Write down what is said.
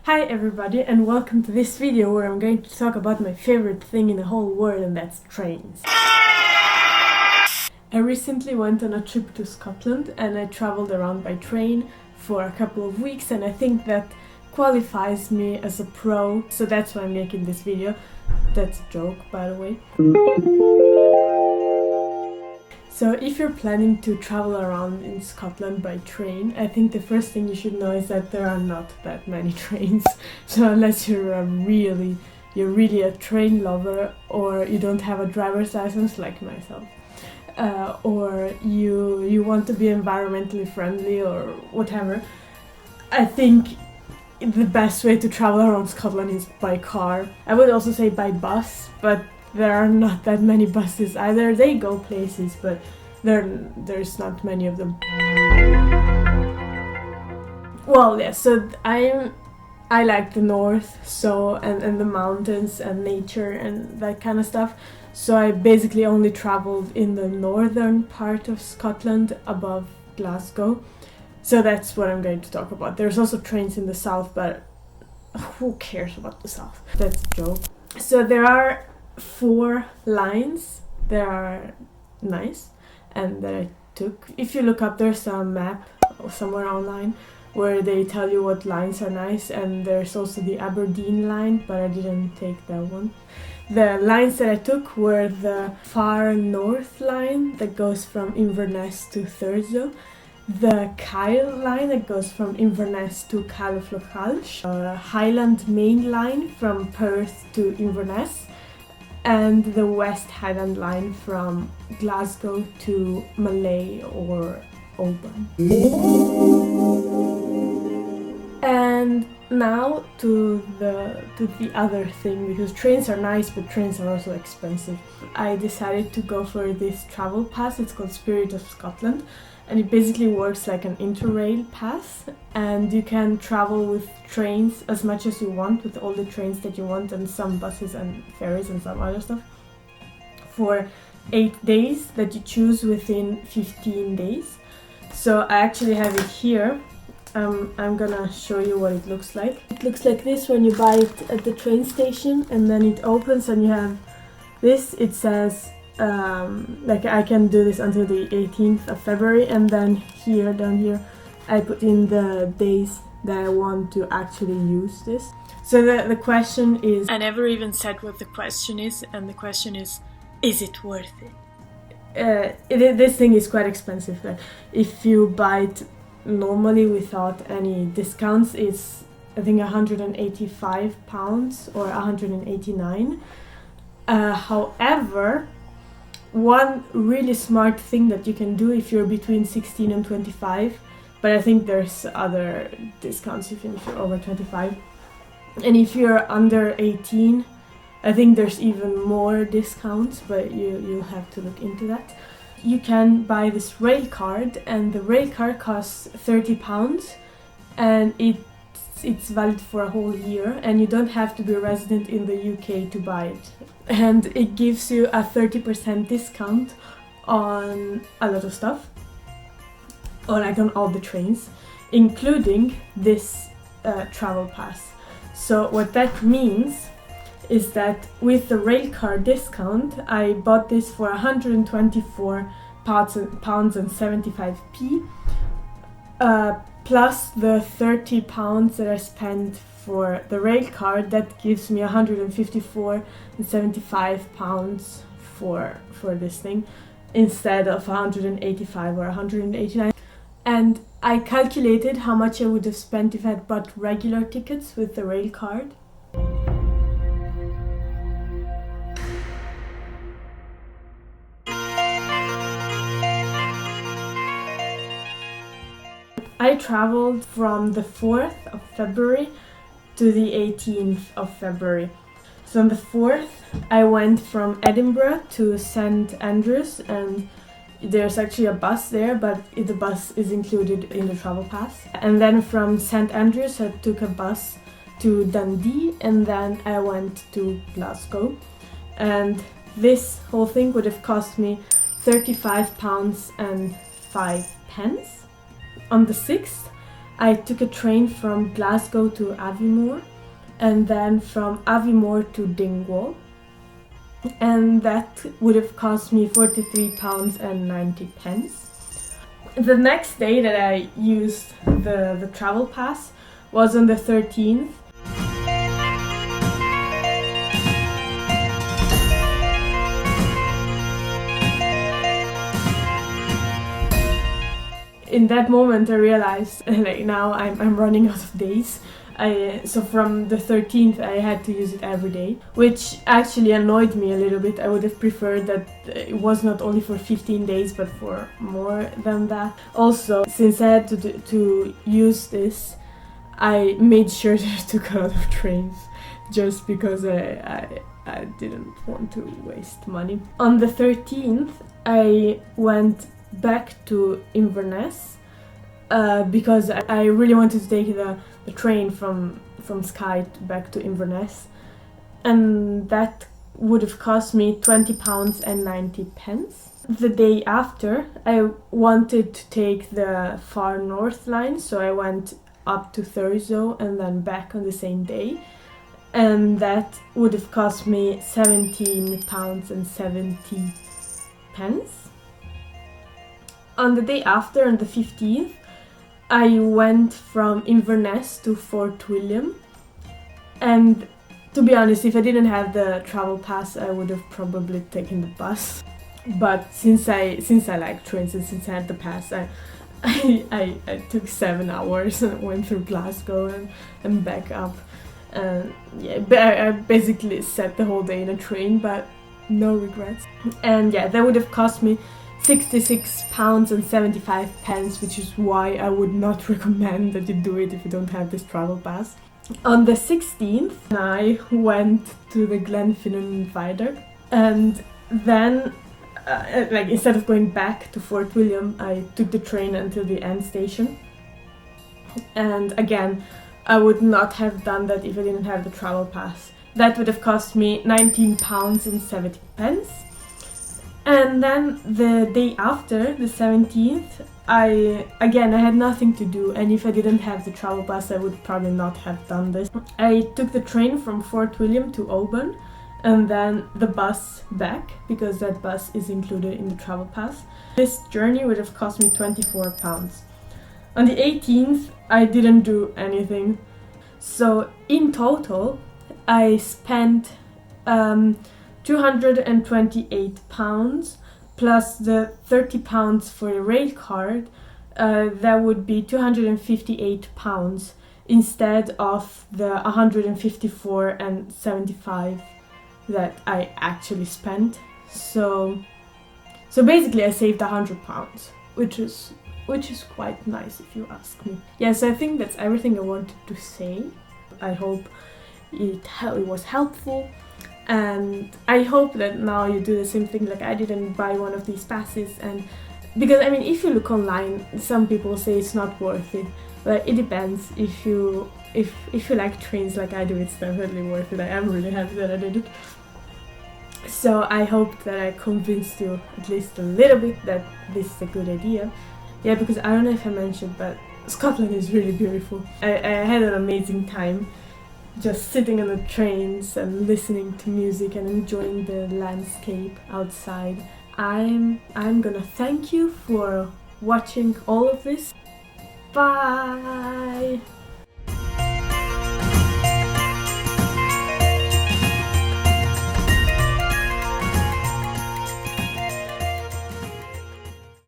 Hi everybody and welcome to this video where I'm going to talk about my favorite thing in the whole world, and that's trains. I recently went on a trip to Scotland and I traveled around by train for a couple of weeks, and I think that qualifies me as a pro, so that's why I'm making this video. That's a joke, by the way. So if you're planning to travel around in Scotland by train, I think the first thing you should know is that there are not that many trains. So unless you're really a train lover, or you don't have a driver's license like myself, or you want to be environmentally friendly or whatever, I think the best way to travel around Scotland is by car. I would also say by bus, but there are not that many buses either. They go places, but there's not many of them. Well, yeah, so I like the north, so and the mountains and nature and that kind of stuff. So I basically only traveled in the northern part of Scotland above Glasgow. So that's what I'm going to talk about. There's also trains in the south, but who cares about the south? That's a joke. So there are 4 lines that are nice and that I took. If you look up, there's a map somewhere online where they tell you what lines are nice, and there's also the Aberdeen line, but I didn't take that one. The lines that I took were the Far North line that goes from Inverness to Thurso, the Kyle line that goes from Inverness to Carrickfinn, Highland Main line from Perth to Inverness, and the West Highland line from Glasgow to Malay or Oban. And now to the other thing, because trains are nice but trains are also expensive. I decided to go for this travel pass. It's called Spirit of Scotland, and it basically works like an Interrail pass, and you can travel with trains as much as you want, with all the trains that you want, and some buses and ferries and some other stuff, for 8 days that you choose within 15 days. So I actually have it here. I'm gonna show you what it looks like. It looks like this when you buy it at the train station, and then it opens and you have this. It says like I can do this until the 18th of February, and then here, down here, I put in the days that I want to actually use this. So the question is, I never even said what the question is, and the question is it worth it? This thing is quite expensive. Like, if you buy it normally without any discounts, it's I think £185 or 189. However, one really smart thing that you can do if you're between 16 and 25, but I think there's other discounts if you're over 25, and if you're under 18, I think there's even more discounts, but you'll have to look into that. You can buy this rail card, and the rail card costs £30, and it's valid for a whole year, and you don't have to be a resident in the UK to buy it. And it gives you a 30% discount on a lot of stuff, or like on all the trains, including this travel pass. So what that means is that with the rail card discount, I bought this for £124 and 75p, plus the £30 that I spent for the rail card. That gives me £154 and 75 pounds for this thing, instead of 185 or 189. And I calculated how much I would have spent if I had bought regular tickets with the rail card. I traveled from the 4th of February to the 18th of February. So on the 4th, I went from Edinburgh to St Andrews, and there's actually a bus there, but the bus is included in the travel pass. And then from St Andrews, I took a bus to Dundee, and then I went to Glasgow. And this whole thing would have cost me £35 and 5 pence. On the 6th, I took a train from Glasgow to Aviemore, and then from Aviemore to Dingwall, and that would have cost me £43.90. The next day that I used the travel pass was on the 13th. In that moment I realized like now I'm running out of days. So from the 13th I had to use it every day, which actually annoyed me a little bit. I would have preferred that it was not only for 15 days but for more than that. Also, since I had to use this, I made sure that I took a lot of trains just because I didn't want to waste money. On the 13th I went back to Inverness because I really wanted to take the train from Skye back to Inverness, and that would have cost me £20.90. The day after I wanted to take the Far North line, so I went up to Thurso and then back on the same day, and that would have cost me £17.70. On the day after, on the 15th, I went from Inverness to Fort William, and to be honest, if I didn't have the travel pass I would have probably taken the bus, but since I like trains and since I had the pass, I took 7 hours and went through Glasgow and back up, and yeah, I basically sat the whole day in a train, but no regrets. And yeah, that would have cost me £66.75, which is why I would not recommend that you do it if you don't have this travel pass. On the 16th, I went to the Glenfinnan Viaduct, and then instead of going back to Fort William, I took the train until the end station. And again, I would not have done that if I didn't have the travel pass. That would have cost me £19.70. And then the day after, the 17th, I had nothing to do, and if I didn't have the travel pass I would probably not have done this. I took the train from Fort William to Oban, and then the bus back, because that bus is included in the travel pass. This journey would have cost me £24. On the 18th I didn't do anything, so in total I spent £228 plus the £30 for the rail card. That would be £258 instead of the £154.75 that I actually spent. So basically I saved £100, which is quite nice if you ask me. Yes, I think that's everything I wanted to say. I hope it was helpful. And I hope that now you do the same thing like I did and buy one of these passes. And because I mean, if you look online, some people say it's not worth it, but it depends. If you like trains like I do, it's definitely worth it. I am really happy that I did it. So I hope that I convinced you at least a little bit that this is a good idea. Yeah, because I don't know if I mentioned, but Scotland is really beautiful. I had an amazing time just sitting on the trains and listening to music and enjoying the landscape outside. I'm gonna thank you for watching all of this. Bye!